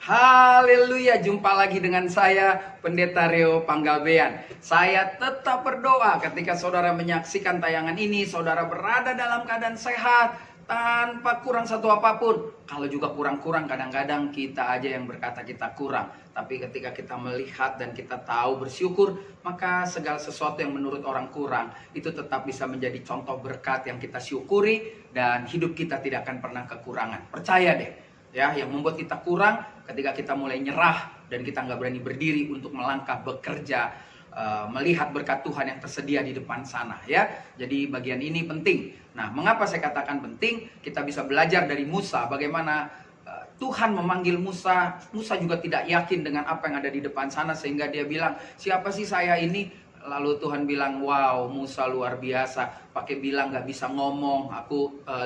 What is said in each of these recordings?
Haleluya, jumpa lagi dengan saya Pendeta Reo Panggabean. Saya tetap berdoa ketika saudara menyaksikan tayangan ini, saudara berada dalam keadaan sehat, tanpa kurang satu apapun. Kalau juga kurang-kurang, kadang-kadang kita aja yang berkata kita kurang. Tapi ketika kita melihat dan kita tahu bersyukur, maka segala sesuatu yang menurut orang kurang, itu tetap bisa menjadi contoh berkat yang kita syukuri. Dan hidup kita tidak akan pernah kekurangan. Percaya deh. Ya, yang membuat kita kurang ketika kita mulai nyerah dan kita nggak berani berdiri untuk melangkah bekerja, melihat berkat Tuhan yang tersedia di depan sana, ya. Jadi bagian ini penting. Nah, mengapa saya katakan penting? Kita bisa belajar dari Musa bagaimana Tuhan memanggil Musa. Musa juga tidak yakin dengan apa yang ada di depan sana sehingga dia bilang, siapa sih saya ini? Lalu Tuhan bilang, wow, Musa luar biasa. Pakai bilang nggak bisa ngomong,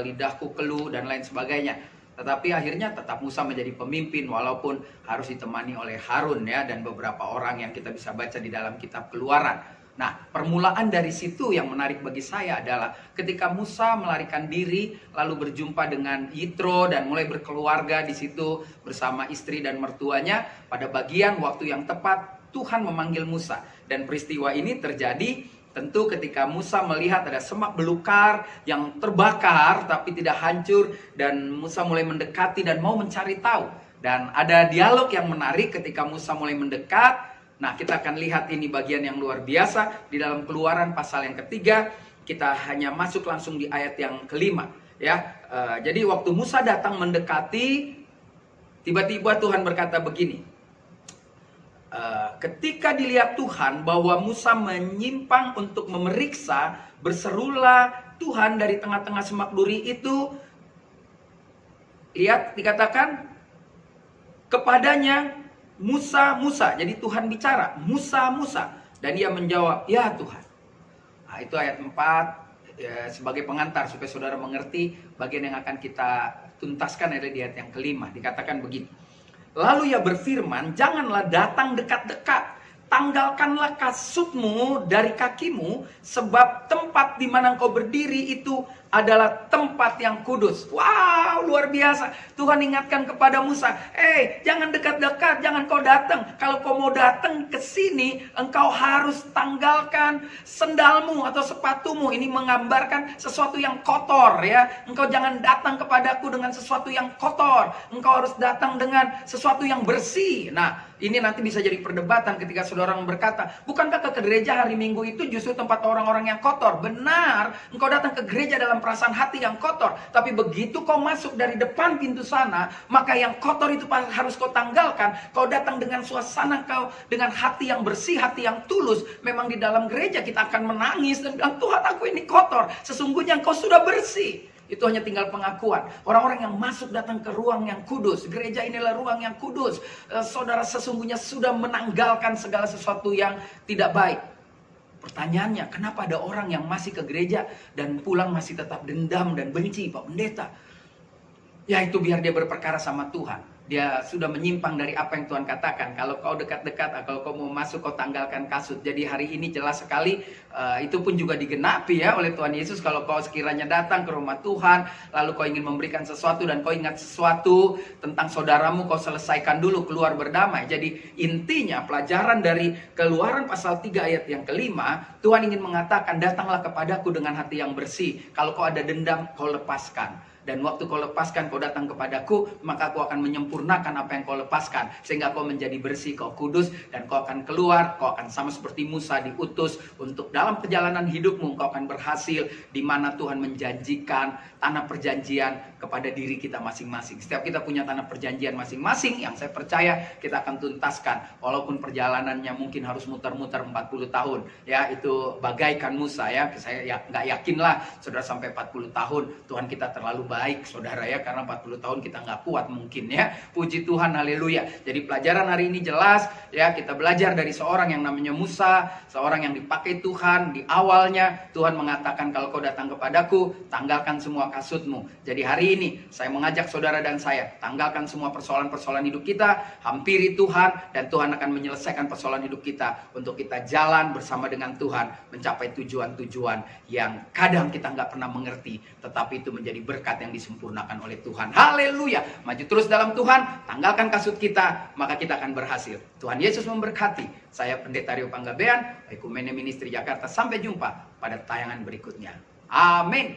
lidahku keluh dan lain sebagainya. Tetapi akhirnya tetap Musa menjadi pemimpin walaupun harus ditemani oleh Harun, ya, dan beberapa orang yang kita bisa baca di dalam kitab Keluaran. Nah, permulaan dari situ yang menarik bagi saya adalah ketika Musa melarikan diri lalu berjumpa dengan Yitro dan mulai berkeluarga di situ bersama istri dan mertuanya, pada bagian waktu yang tepat Tuhan memanggil Musa. Dan peristiwa ini terjadi tentu ketika Musa melihat ada semak belukar yang terbakar tapi tidak hancur, dan Musa mulai mendekati dan mau mencari tahu. Dan ada dialog yang menarik ketika Musa mulai mendekat. Nah, kita akan lihat ini bagian yang luar biasa di dalam Keluaran pasal yang ketiga. Kita hanya masuk langsung di ayat yang kelima, ya. Jadi waktu Musa datang mendekati, tiba-tiba Tuhan berkata begini. Ketika dilihat Tuhan bahwa Musa menyimpang untuk memeriksa, berserulah Tuhan dari tengah-tengah semak duri itu. Lihat, dikatakan kepadanya, Musa, Musa. Jadi Tuhan bicara, Musa, Musa. Dan dia menjawab, ya Tuhan. Nah, itu ayat 4, ya, sebagai pengantar supaya saudara mengerti bagian yang akan kita tuntaskan ada di ayat yang kelima. Dikatakan begini. Lalu ia berfirman, janganlah datang dekat-dekat. Tanggalkanlah kasutmu dari kakimu, sebab tempat di mana engkau berdiri itu adalah tempat yang kudus. Wow, luar biasa. Tuhan ingatkan kepada Musa, jangan dekat-dekat, jangan kau datang. Kalau kau mau datang ke sini, engkau harus tanggalkan sendalmu atau sepatumu. Ini menggambarkan sesuatu yang kotor, ya. Engkau jangan datang kepadaku dengan sesuatu yang kotor. Engkau harus datang dengan sesuatu yang bersih. Nah, ini nanti bisa jadi perdebatan ketika saudara berkata, bukankah ke gereja hari Minggu itu justru tempat orang-orang yang kotor? Benar, engkau datang ke gereja dalam perasaan hati yang kotor. Tapi begitu kau masuk dari depan pintu sana, maka yang kotor itu harus kau tanggalkan. Kau datang dengan suasana kau, dengan hati yang bersih, hati yang tulus. Memang di dalam gereja kita akan menangis dan bilang, Tuhan, aku ini kotor. Sesungguhnya engkau sudah bersih. Itu hanya tinggal pengakuan. Orang-orang yang masuk datang ke ruang yang kudus. Gereja inilah ruang yang kudus. Saudara sesungguhnya sudah menanggalkan segala sesuatu yang tidak baik. Pertanyaannya, kenapa ada orang yang masih ke gereja dan pulang masih tetap dendam dan benci, Pak Pendeta? Ya, itu biar dia berperkara sama Tuhan. Dia sudah menyimpang dari apa yang Tuhan katakan. Kalau kau dekat-dekat, kalau kau mau masuk, kau tanggalkan kasut. Jadi hari ini jelas sekali, itu pun juga digenapi, ya, oleh Tuhan Yesus. Kalau kau sekiranya datang ke rumah Tuhan, lalu kau ingin memberikan sesuatu dan kau ingat sesuatu tentang saudaramu, kau selesaikan dulu, keluar berdamai. Jadi intinya pelajaran dari Keluaran pasal 3 ayat yang kelima, Tuhan ingin mengatakan, datanglah kepadaku dengan hati yang bersih. Kalau kau ada dendam, kau lepaskan. Dan waktu kau lepaskan, kau datang kepadaku, maka aku akan menyempurnakan apa yang kau lepaskan. Sehingga kau menjadi bersih, kau kudus, dan kau akan keluar. Kau akan sama seperti Musa diutus untuk dalam perjalanan hidupmu, kau akan berhasil di mana Tuhan menjanjikan tanah perjanjian kepada diri kita masing-masing. Setiap kita punya tanah perjanjian masing-masing yang saya percaya kita akan tuntaskan. Walaupun perjalanannya mungkin harus muter-muter 40 tahun. Ya, itu bagaikan Musa, ya. Saya nggak yakin lah saudara sampai 40 tahun. Tuhan kita terlalu baik, saudara, ya, karena 40 tahun kita nggak kuat mungkin, ya. Puji Tuhan, haleluya. Jadi pelajaran hari ini jelas, ya, kita belajar dari seorang yang namanya Musa, seorang yang dipakai Tuhan. Di awalnya Tuhan mengatakan, kalau kau datang kepadaku, tanggalkan semua kasutmu. Jadi hari ini saya mengajak saudara dan saya, tanggalkan semua persoalan-persoalan hidup kita, hampiri Tuhan, dan Tuhan akan menyelesaikan persoalan hidup kita untuk kita jalan bersama dengan Tuhan, mencapai tujuan-tujuan yang kadang kita nggak pernah mengerti, tetapi itu menjadi berkat yang disempurnakan oleh Tuhan. Haleluya. Maju terus dalam Tuhan. Tuhan, tanggalkan kasut kita, maka kita akan berhasil. Tuhan Yesus memberkati. Saya Pendeta Rio Panggabean, Ekumene Ministry Jakarta. Sampai jumpa pada tayangan berikutnya. Amin.